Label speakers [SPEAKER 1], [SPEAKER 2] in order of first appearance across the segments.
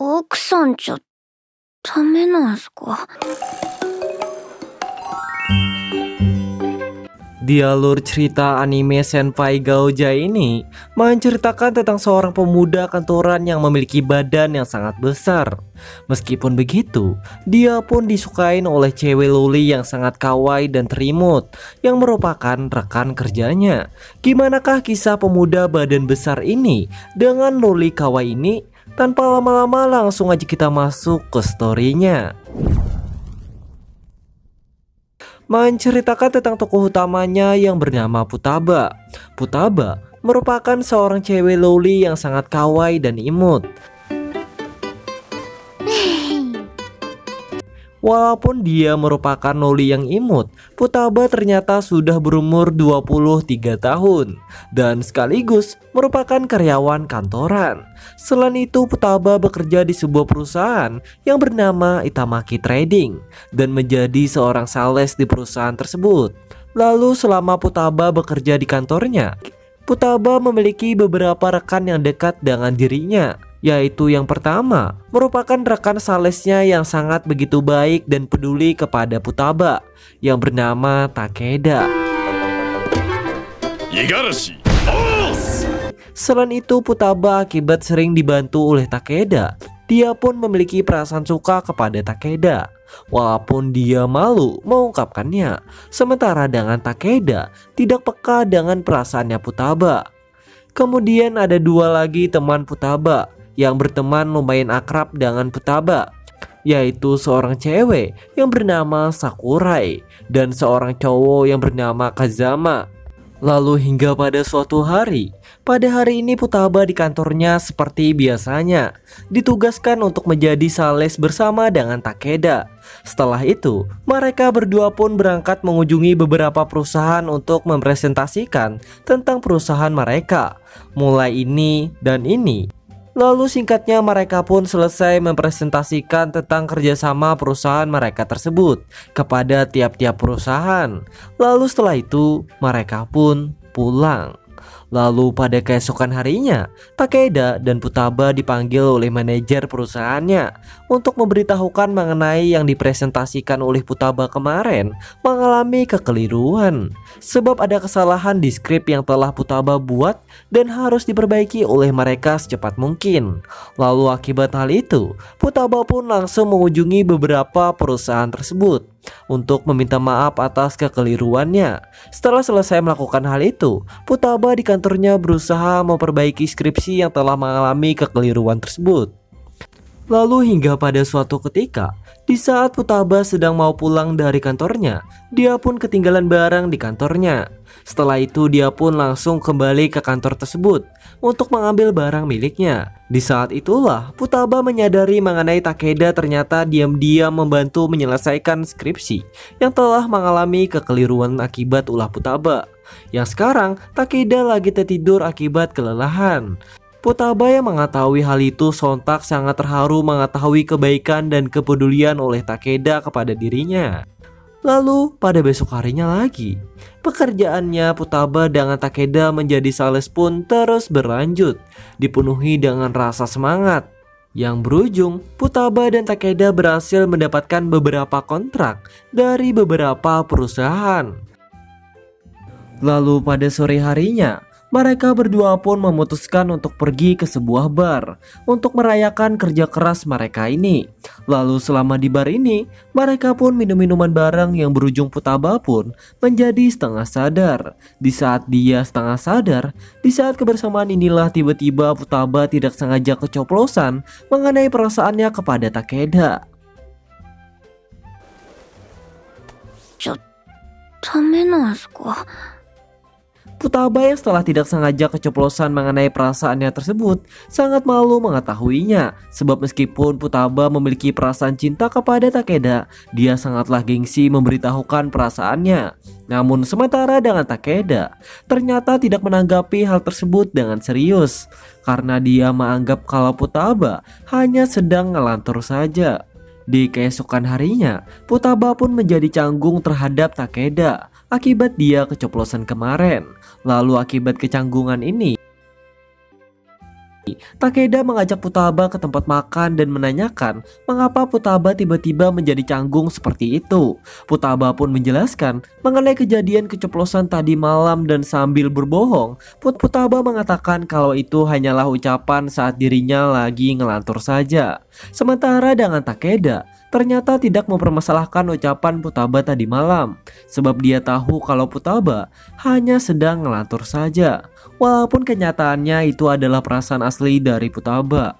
[SPEAKER 1] 奥さんじゃダメなんすか?
[SPEAKER 2] Di alur cerita anime Senpai Gouja ini menceritakan tentang seorang pemuda kantoran yang memiliki badan yang sangat besar. Meskipun begitu, dia pun disukain oleh cewek loli yang sangat kawaii dan terimut yang merupakan rekan kerjanya. Gimanakah kisah pemuda badan besar ini dengan loli kawaii ini? Tanpa lama-lama langsung aja kita masuk ke storynya. Menceritakan tentang tokoh utamanya yang bernama Futaba. Futaba merupakan seorang cewek loli yang sangat kawaii dan imut. Walaupun dia merupakan loli yang imut, Futaba ternyata sudah berumur 23 tahun dan sekaligus merupakan karyawan kantoran. Selain itu, Futaba bekerja di sebuah perusahaan yang bernama Itamaki Trading dan menjadi seorang sales di perusahaan tersebut. Lalu selama Futaba bekerja di kantornya, Futaba memiliki beberapa rekan yang dekat dengan dirinya, yaitu yang pertama merupakan rekan salesnya yang sangat begitu baik dan peduli kepada Futaba yang bernama Takeda.
[SPEAKER 3] Igarashi.
[SPEAKER 2] Selain itu, Futaba akibat sering dibantu oleh Takeda, dia pun memiliki perasaan suka kepada Takeda, walaupun dia malu mengungkapkannya. Sementara dengan Takeda tidak peka dengan perasaannya Futaba. Kemudian ada dua lagi teman Futaba yang berteman lumayan akrab dengan Futaba, yaitu seorang cewek yang bernama Sakurai dan seorang cowok yang bernama Kazama. Lalu hingga pada suatu hari, pada hari ini Futaba di kantornya seperti biasanya ditugaskan untuk menjadi sales bersama dengan Takeda. Setelah itu, mereka berdua pun berangkat mengunjungi beberapa perusahaan untuk mempresentasikan tentang perusahaan mereka, mulai ini dan ini. Lalu singkatnya mereka pun selesai mempresentasikan tentang kerjasama perusahaan mereka tersebut kepada tiap-tiap perusahaan. Lalu setelah itu mereka pun pulang. Lalu pada keesokan harinya, Takeda dan Futaba dipanggil oleh manajer perusahaannya untuk memberitahukan mengenai yang dipresentasikan oleh Futaba kemarin mengalami kekeliruan. Sebab ada kesalahan di skrip yang telah Futaba buat dan harus diperbaiki oleh mereka secepat mungkin. Lalu akibat hal itu, Futaba pun langsung mengunjungi beberapa perusahaan tersebut untuk meminta maaf atas kekeliruannya. Setelah selesai melakukan hal itu, Futaba di kantornya berusaha memperbaiki skripsi yang telah mengalami kekeliruan tersebut. Lalu hingga pada suatu ketika, di saat Futaba sedang mau pulang dari kantornya, dia pun ketinggalan barang di kantornya. Setelah itu dia pun langsung kembali ke kantor tersebut untuk mengambil barang miliknya. Di saat itulah Futaba menyadari mengenai Takeda ternyata diam-diam membantu menyelesaikan skripsi yang telah mengalami kekeliruan akibat ulah Futaba. Yang sekarang Takeda lagi tertidur akibat kelelahan. Futaba yang mengetahui hal itu sontak sangat terharu mengetahui kebaikan dan kepedulian oleh Takeda kepada dirinya. Lalu pada besok harinya lagi, pekerjaannya Futaba dengan Takeda menjadi sales pun terus berlanjut, dipenuhi dengan rasa semangat. Yang berujung, Futaba dan Takeda berhasil mendapatkan beberapa kontrak dari beberapa perusahaan. Lalu pada sore harinya, mereka berdua pun memutuskan untuk pergi ke sebuah bar untuk merayakan kerja keras mereka ini. Lalu selama di bar ini, mereka pun minum minuman bareng yang berujung Futaba pun menjadi setengah sadar. Di saat dia setengah sadar, di saat kebersamaan inilah tiba-tiba Futaba tidak sengaja kecoplosan mengenai perasaannya kepada Takeda.
[SPEAKER 1] ダメなんすか?
[SPEAKER 2] Futaba yang setelah tidak sengaja keceplosan mengenai perasaannya tersebut sangat malu mengetahuinya. Sebab meskipun Futaba memiliki perasaan cinta kepada Takeda, dia sangatlah gengsi memberitahukan perasaannya. Namun sementara dengan Takeda, ternyata tidak menanggapi hal tersebut dengan serius, karena dia menganggap kalau Futaba hanya sedang ngelantur saja. Di keesokan harinya, Futaba pun menjadi canggung terhadap Takeda akibat dia keceplosan kemarin. Lalu akibat kecanggungan ini, Takeda mengajak Futaba ke tempat makan dan menanyakan mengapa Futaba tiba-tiba menjadi canggung seperti itu. Futaba pun menjelaskan mengenai kejadian keceplosan tadi malam dan sambil berbohong, Futaba mengatakan kalau itu hanyalah ucapan saat dirinya lagi ngelantur saja. Sementara dengan Takeda, ternyata tidak mempermasalahkan ucapan Futaba tadi malam, sebab dia tahu kalau Futaba hanya sedang ngelantur saja. Walaupun kenyataannya itu adalah perasaan asli dari Futaba.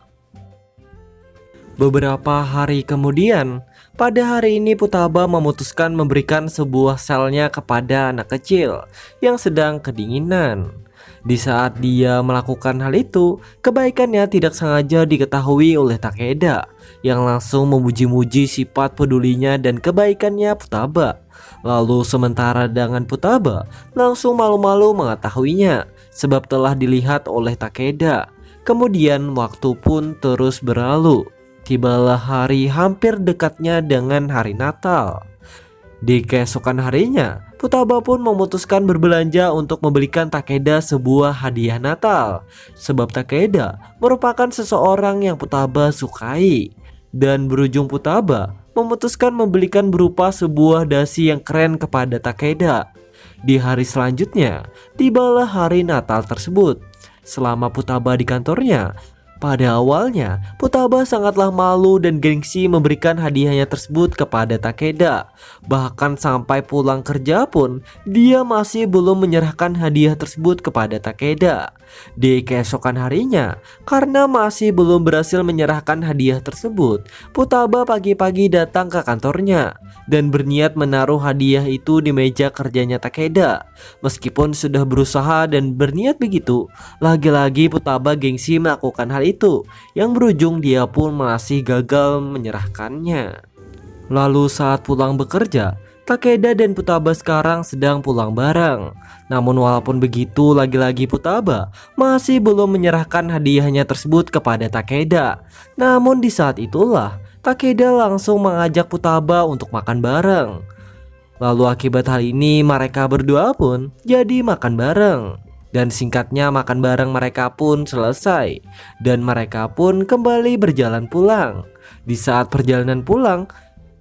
[SPEAKER 2] Beberapa hari kemudian, pada hari ini Futaba memutuskan memberikan sebuah selnya kepada anak kecil yang sedang kedinginan. Di saat dia melakukan hal itu, kebaikannya tidak sengaja diketahui oleh Takeda yang langsung memuji-muji sifat pedulinya dan kebaikannya Futaba. Lalu sementara dengan Futaba langsung malu-malu mengetahuinya sebab telah dilihat oleh Takeda. Kemudian waktu pun terus berlalu. Tibalah hari hampir dekatnya dengan hari Natal. Di keesokan harinya, Futaba pun memutuskan berbelanja untuk membelikan Takeda sebuah hadiah Natal. Sebab Takeda merupakan seseorang yang Futaba sukai. Dan berujung Futaba memutuskan membelikan berupa sebuah dasi yang keren kepada Takeda. Di hari selanjutnya, tibalah hari Natal tersebut. Selama Futaba di kantornya, pada awalnya Futaba sangatlah malu dan gengsi memberikan hadiahnya tersebut kepada Takeda. Bahkan sampai pulang kerja pun dia masih belum menyerahkan hadiah tersebut kepada Takeda. Di keesokan harinya, karena masih belum berhasil menyerahkan hadiah tersebut, Futaba pagi-pagi datang ke kantornya dan berniat menaruh hadiah itu di meja kerjanya Takeda. Meskipun sudah berusaha dan berniat begitu, lagi-lagi Futaba gengsi melakukan hal itu, yang berujung dia pun masih gagal menyerahkannya. Lalu saat pulang bekerja, Takeda dan Futaba sekarang sedang pulang bareng. Namun walaupun begitu, lagi-lagi Futaba masih belum menyerahkan hadiahnya tersebut kepada Takeda. Namun di saat itulah Takeda langsung mengajak Futaba untuk makan bareng. Lalu akibat hal ini mereka berdua pun jadi makan bareng. Dan singkatnya makan bareng mereka pun selesai. Dan mereka pun kembali berjalan pulang. Di saat perjalanan pulang,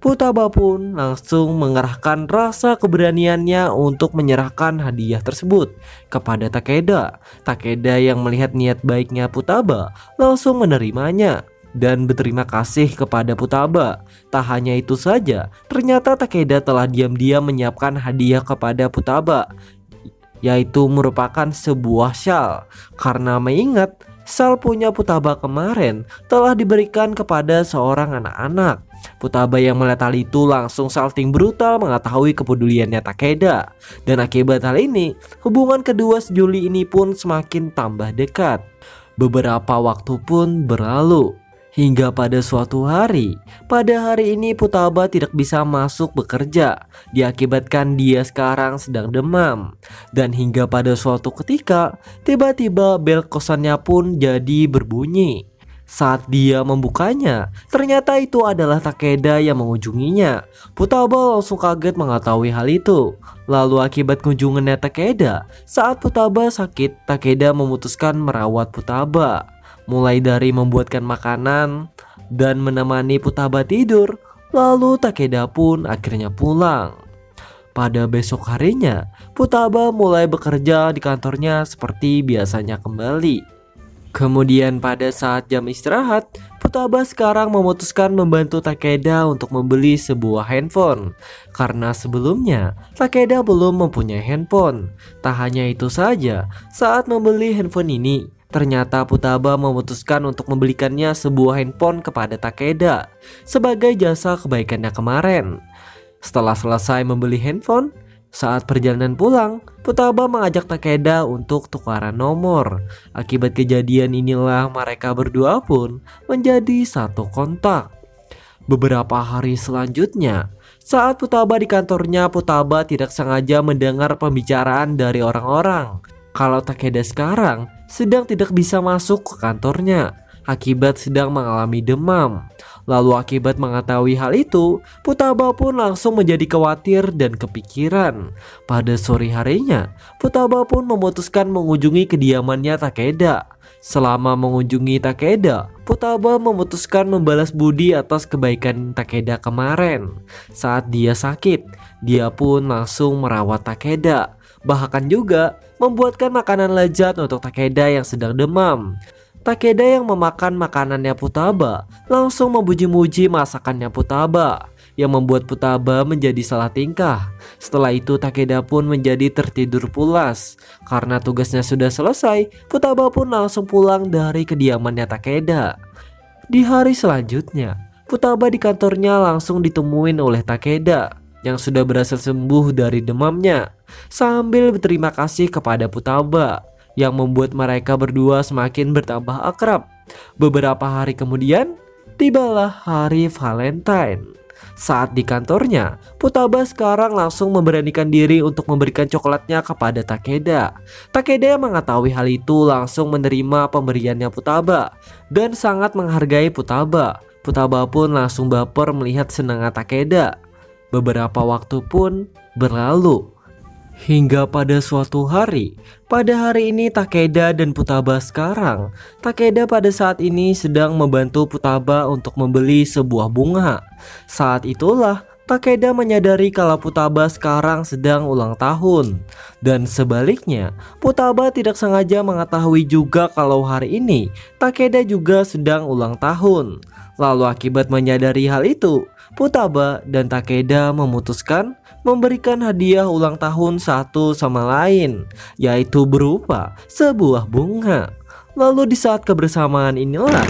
[SPEAKER 2] Futaba pun langsung mengerahkan rasa keberaniannya untuk menyerahkan hadiah tersebut kepada Takeda. Takeda yang melihat niat baiknya Futaba langsung menerimanya dan berterima kasih kepada Futaba. Tak hanya itu saja, ternyata Takeda telah diam-diam menyiapkan hadiah kepada Futaba, yaitu merupakan sebuah syal. Karena mengingat syal punya Futaba kemarin telah diberikan kepada seorang anak-anak. Futaba yang melihat hal itu langsung salting brutal mengetahui kepeduliannya Takeda. Dan akibat hal ini, hubungan kedua sejoli ini pun semakin tambah dekat. Beberapa waktu pun berlalu. Hingga pada suatu hari, pada hari ini Futaba tidak bisa masuk bekerja, diakibatkan dia sekarang sedang demam. Dan hingga pada suatu ketika, tiba-tiba bel kosannya pun jadi berbunyi. Saat dia membukanya, ternyata itu adalah Takeda yang mengunjunginya. Futaba langsung kaget mengetahui hal itu. Lalu akibat kunjungannya Takeda, saat Futaba sakit, Takeda memutuskan merawat Futaba. Mulai dari membuatkan makanan dan menemani Futaba tidur. Lalu Takeda pun akhirnya pulang. Pada besok harinya, Futaba mulai bekerja di kantornya seperti biasanya kembali. Kemudian pada saat jam istirahat, Futaba sekarang memutuskan membantu Takeda untuk membeli sebuah handphone. Karena sebelumnya Takeda belum mempunyai handphone. Tak hanya itu saja, saat membeli handphone ini, ternyata Futaba memutuskan untuk membelikannya sebuah handphone kepada Takeda sebagai jasa kebaikannya kemarin. Setelah selesai membeli handphone, saat perjalanan pulang, Futaba mengajak Takeda untuk tukaran nomor. Akibat kejadian inilah mereka berdua pun menjadi satu kontak. Beberapa hari selanjutnya, saat Futaba di kantornya, Futaba tidak sengaja mendengar pembicaraan dari orang-orang kalau Takeda sekarang sedang tidak bisa masuk ke kantornya akibat sedang mengalami demam. Lalu akibat mengetahui hal itu, Futaba pun langsung menjadi khawatir dan kepikiran. Pada sore harinya, Futaba pun memutuskan mengunjungi kediamannya Takeda. Selama mengunjungi Takeda, Futaba memutuskan membalas budi atas kebaikan Takeda kemarin. Saat dia sakit, dia pun langsung merawat Takeda. Bahkan juga membuatkan makanan lezat untuk Takeda yang sedang demam. Takeda yang memakan makanannya Futaba langsung memuji-muji masakannya Futaba, yang membuat Futaba menjadi salah tingkah. Setelah itu Takeda pun menjadi tertidur pulas. Karena tugasnya sudah selesai, Futaba pun langsung pulang dari kediamannya Takeda. Di hari selanjutnya, Futaba di kantornya langsung ditemuin oleh Takeda yang sudah berhasil sembuh dari demamnya, sambil berterima kasih kepada Futaba, yang membuat mereka berdua semakin bertambah akrab. Beberapa hari kemudian, tibalah hari Valentine. Saat di kantornya, Futaba sekarang langsung memberanikan diri untuk memberikan coklatnya kepada Takeda. Takeda yang mengetahui hal itu langsung menerima pemberiannya Futaba dan sangat menghargai Futaba. Futaba pun langsung baper melihat senangnya Takeda. Beberapa waktu pun berlalu. Hingga pada suatu hari, pada hari ini Takeda dan Futaba sekarang, Takeda pada saat ini sedang membantu Futaba untuk membeli sebuah bunga. Saat itulah Takeda menyadari kalau Futaba sekarang sedang ulang tahun. Dan sebaliknya, Futaba tidak sengaja mengetahui juga kalau hari ini Takeda juga sedang ulang tahun. Lalu akibat menyadari hal itu, Futaba dan Takeda memutuskan memberikan hadiah ulang tahun satu sama lain, yaitu berupa sebuah bunga. Lalu di saat kebersamaan inilah,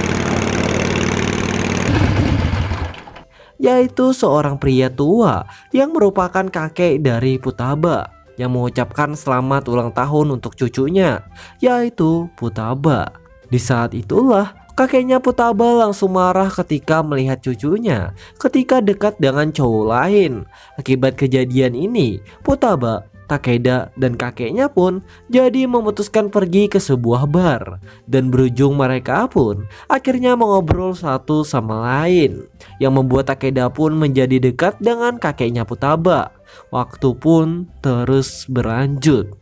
[SPEAKER 2] yaitu seorang pria tua yang merupakan kakek dari Futaba yang mengucapkan selamat ulang tahun untuk cucunya, yaitu Futaba. Di saat itulah kakeknya Futaba langsung marah ketika melihat cucunya ketika dekat dengan cowok lain. Akibat kejadian ini, Futaba, Takeda, dan kakeknya pun jadi memutuskan pergi ke sebuah bar. Dan berujung mereka pun akhirnya mengobrol satu sama lain, yang membuat Takeda pun menjadi dekat dengan kakeknya Futaba. Waktu pun terus berlanjut.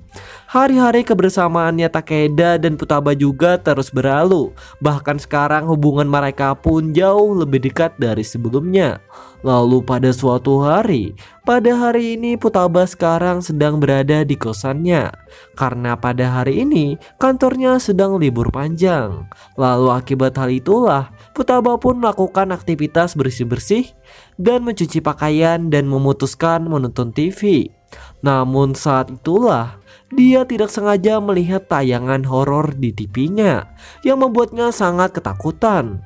[SPEAKER 2] Hari-hari kebersamaannya Takeda dan Futaba juga terus berlalu. Bahkan sekarang hubungan mereka pun jauh lebih dekat dari sebelumnya. Lalu pada suatu hari, pada hari ini Futaba sekarang sedang berada di kosannya. Karena pada hari ini kantornya sedang libur panjang. Lalu akibat hal itulah Futaba pun melakukan aktivitas bersih-bersih dan mencuci pakaian dan memutuskan menonton TV. Namun saat itulah dia tidak sengaja melihat tayangan horor di TV-nya yang membuatnya sangat ketakutan.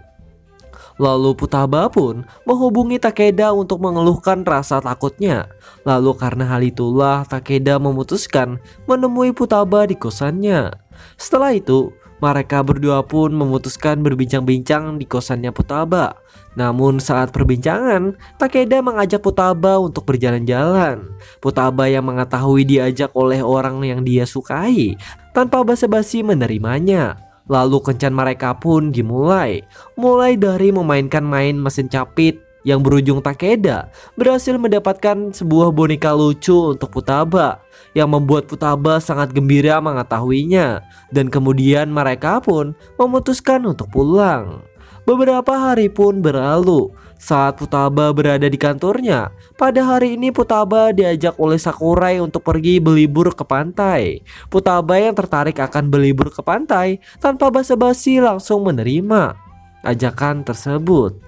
[SPEAKER 2] Lalu Futaba pun menghubungi Takeda untuk mengeluhkan rasa takutnya. Lalu karena hal itulah Takeda memutuskan menemui Futaba di kosannya. Setelah itu mereka berdua pun memutuskan berbincang-bincang di kosannya Futaba. Namun saat perbincangan, Takeda mengajak Futaba untuk berjalan-jalan. Futaba yang mengetahui diajak oleh orang yang dia sukai tanpa basa-basi menerimanya. Lalu kencan mereka pun dimulai. Mulai dari memainkan main mesin capit yang berujung Takeda berhasil mendapatkan sebuah boneka lucu untuk Futaba, yang membuat Futaba sangat gembira mengetahuinya. Dan kemudian mereka pun memutuskan untuk pulang. Beberapa hari pun berlalu. Saat Futaba berada di kantornya, pada hari ini Futaba diajak oleh Sakurai untuk pergi berlibur ke pantai. Futaba yang tertarik akan berlibur ke pantai tanpa basa-basi langsung menerima ajakan tersebut.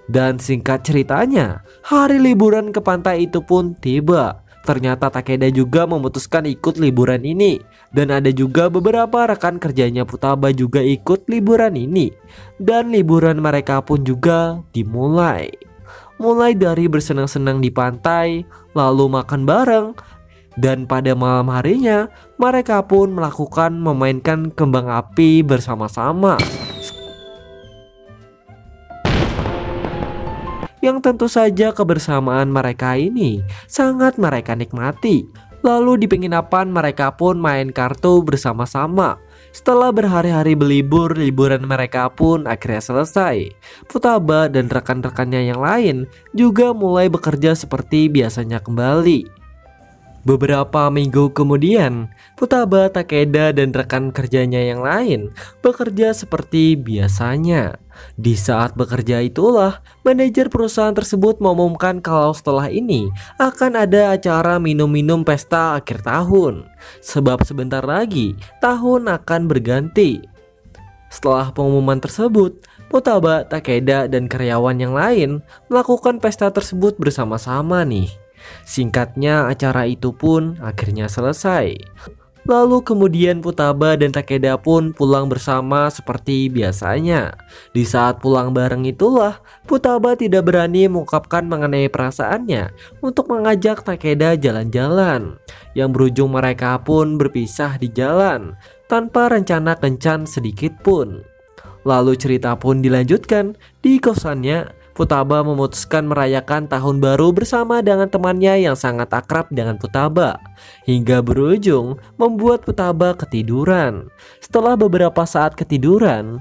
[SPEAKER 2] Dan singkat ceritanya, hari liburan ke pantai itu pun tiba. Ternyata Takeda juga memutuskan ikut liburan ini. Dan ada juga beberapa rekan kerjanya Futaba juga ikut liburan ini. Dan liburan mereka pun juga dimulai. Mulai dari bersenang-senang di pantai, lalu makan bareng. Dan pada malam harinya, mereka pun memainkan kembang api bersama-sama. Yang tentu saja kebersamaan mereka ini sangat mereka nikmati. Lalu di penginapan mereka pun main kartu bersama-sama. Setelah berhari-hari berlibur, liburan mereka pun akhirnya selesai. Futaba dan rekan-rekannya yang lain juga mulai bekerja seperti biasanya kembali. Beberapa minggu kemudian, Futaba, Takeda, dan rekan kerjanya yang lain bekerja seperti biasanya. Di saat bekerja itulah, manajer perusahaan tersebut mengumumkan kalau setelah ini akan ada acara minum-minum pesta akhir tahun. Sebab sebentar lagi, tahun akan berganti. Setelah pengumuman tersebut, Futaba, Takeda, dan karyawan yang lain melakukan pesta tersebut bersama-sama nih. Singkatnya, acara itu pun akhirnya selesai. Lalu kemudian Futaba dan Takeda pun pulang bersama seperti biasanya. Di saat pulang bareng itulah, Futaba tidak berani mengungkapkan mengenai perasaannya untuk mengajak Takeda jalan-jalan. Yang berujung mereka pun berpisah di jalan tanpa rencana kencan sedikit pun. Lalu cerita pun dilanjutkan di kosannya. Futaba memutuskan merayakan tahun baru bersama dengan temannya yang sangat akrab dengan Futaba, hingga berujung membuat Futaba ketiduran. Setelah beberapa saat ketiduran,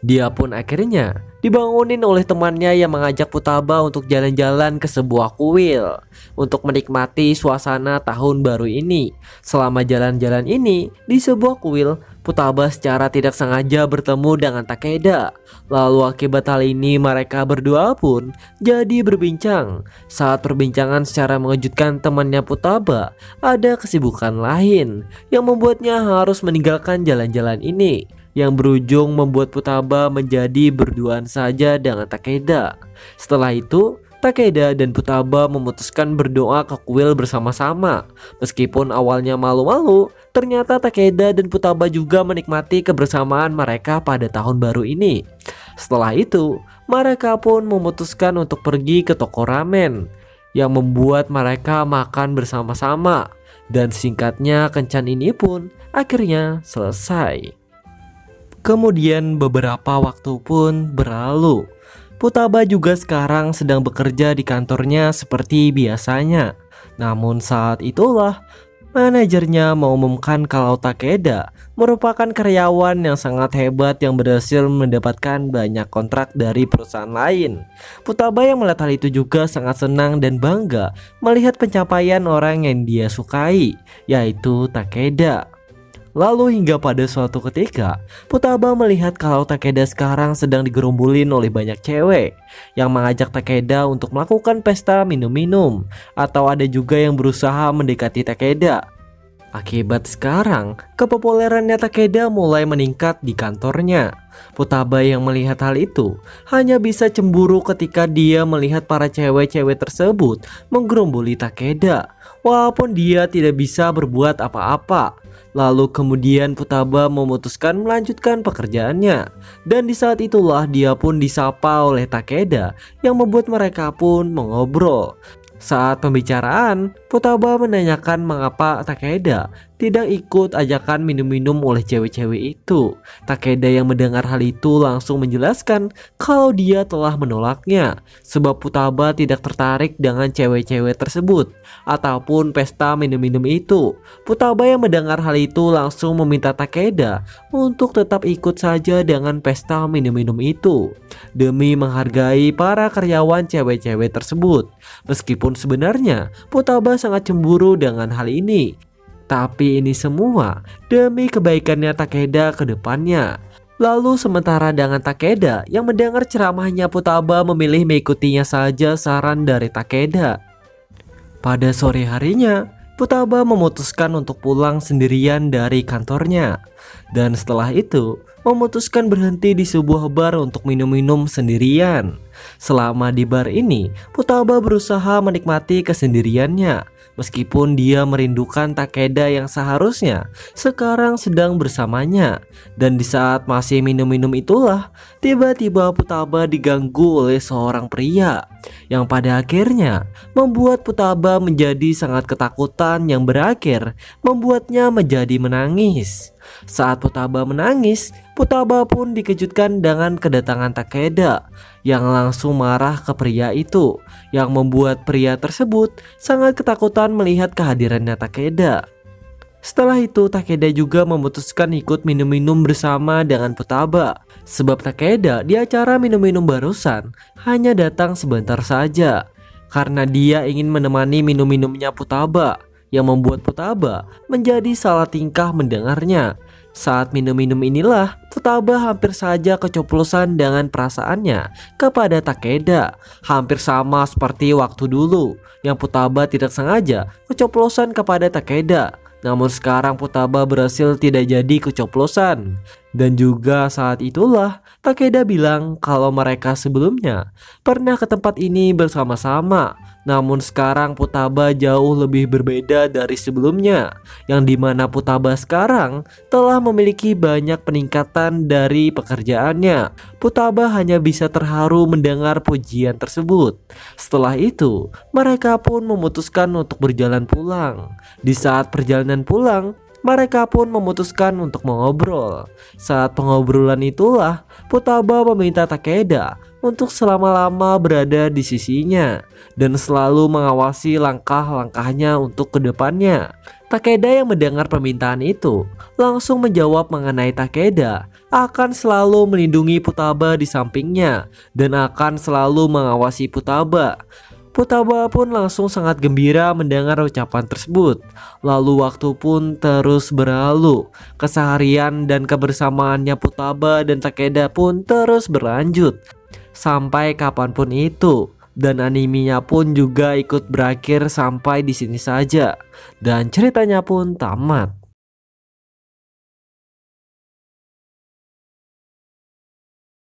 [SPEAKER 2] dia pun akhirnya dibangunin oleh temannya yang mengajak Futaba untuk jalan-jalan ke sebuah kuil untuk menikmati suasana tahun baru ini. Selama jalan-jalan ini di sebuah kuil, Futaba secara tidak sengaja bertemu dengan Takeda. Lalu akibat hal ini mereka berdua pun jadi berbincang. Saat perbincangan secara mengejutkan, temannya Futaba ada kesibukan lain yang membuatnya harus meninggalkan jalan-jalan ini, yang berujung membuat Futaba menjadi berduaan saja dengan Takeda. Setelah itu, Takeda dan Futaba memutuskan berdoa ke kuil bersama-sama. Meskipun awalnya malu-malu, ternyata Takeda dan Futaba juga menikmati kebersamaan mereka pada tahun baru ini. Setelah itu, mereka pun memutuskan untuk pergi ke toko ramen, yang membuat mereka makan bersama-sama. Dan singkatnya, kencan ini pun akhirnya selesai. Kemudian beberapa waktu pun berlalu. Futaba juga sekarang sedang bekerja di kantornya seperti biasanya. Namun saat itulah manajernya mengumumkan kalau Takeda merupakan karyawan yang sangat hebat yang berhasil mendapatkan banyak kontrak dari perusahaan lain. Futaba yang melihat hal itu juga sangat senang dan bangga melihat pencapaian orang yang dia sukai, yaitu Takeda. Lalu hingga pada suatu ketika, Futaba melihat kalau Takeda sekarang sedang digerumbulin oleh banyak cewek yang mengajak Takeda untuk melakukan pesta minum-minum, atau ada juga yang berusaha mendekati Takeda. Akibat sekarang, kepopulerannya Takeda mulai meningkat di kantornya. Futaba yang melihat hal itu hanya bisa cemburu ketika dia melihat para cewek-cewek tersebut menggerumbuli Takeda, walaupun dia tidak bisa berbuat apa-apa. Lalu kemudian Futaba memutuskan melanjutkan pekerjaannya. Dan di saat itulah dia pun disapa oleh Takeda yang membuat mereka pun mengobrol. Saat pembicaraan, Futaba menanyakan mengapa Takeda tidak ikut ajakan minum-minum oleh cewek-cewek itu. Takeda yang mendengar hal itu langsung menjelaskan kalau dia telah menolaknya, sebab Futaba tidak tertarik dengan cewek-cewek tersebut ataupun pesta minum-minum itu. Futaba yang mendengar hal itu langsung meminta Takeda untuk tetap ikut saja dengan pesta minum-minum itu, demi menghargai para karyawan cewek-cewek tersebut. Meskipun sebenarnya Futaba sangat cemburu dengan hal ini, tapi ini semua demi kebaikannya Takeda ke depannya. Lalu sementara dengan Takeda yang mendengar ceramahnya, Futaba memilih mengikutinya saja saran dari Takeda. Pada sore harinya, Futaba memutuskan untuk pulang sendirian dari kantornya. Dan setelah itu, memutuskan berhenti di sebuah bar untuk minum-minum sendirian. Selama di bar ini, Futaba berusaha menikmati kesendiriannya. Meskipun dia merindukan Takeda yang seharusnya sekarang sedang bersamanya. Dan di saat masih minum-minum itulah, tiba-tiba Futaba diganggu oleh seorang pria yang pada akhirnya membuat Futaba menjadi sangat ketakutan, yang berakhir membuatnya menjadi menangis. Saat Futaba menangis, Futaba pun dikejutkan dengan kedatangan Takeda yang langsung marah ke pria itu, yang membuat pria tersebut sangat ketakutan melihat kehadirannya Takeda. Setelah itu Takeda juga memutuskan ikut minum-minum bersama dengan Futaba, sebab Takeda di acara minum-minum barusan hanya datang sebentar saja karena dia ingin menemani minum-minumnya Futaba. yang membuat Futaba menjadi salah tingkah mendengarnya. Saat minum-minum inilah Futaba hampir saja keceplosan dengan perasaannya kepada Takeda. Hampir sama seperti waktu dulu yang Futaba tidak sengaja keceplosan kepada Takeda. Namun sekarang Futaba berhasil tidak jadi keceplosan. Dan juga saat itulah Takeda bilang kalau mereka sebelumnya pernah ke tempat ini bersama-sama. Namun sekarang Futaba jauh lebih berbeda dari sebelumnya, yang dimana Futaba sekarang telah memiliki banyak peningkatan dari pekerjaannya. Futaba hanya bisa terharu mendengar pujian tersebut. Setelah itu, mereka pun memutuskan untuk berjalan pulang. Di saat perjalanan pulang, mereka pun memutuskan untuk mengobrol. Saat pengobrolan itulah Futaba meminta Takeda untuk selama-lama berada di sisinya dan selalu mengawasi langkah-langkahnya untuk kedepannya. Takeda yang mendengar permintaan itu langsung menjawab mengenai Takeda akan selalu melindungi Futaba di sampingnya dan akan selalu mengawasi Futaba. Futaba pun langsung sangat gembira mendengar ucapan tersebut. Lalu waktu pun terus berlalu. Keseharian dan kebersamaannya Futaba dan Takeda pun terus berlanjut sampai kapanpun itu. Dan animenya pun juga ikut berakhir sampai di sini saja. Dan ceritanya pun tamat.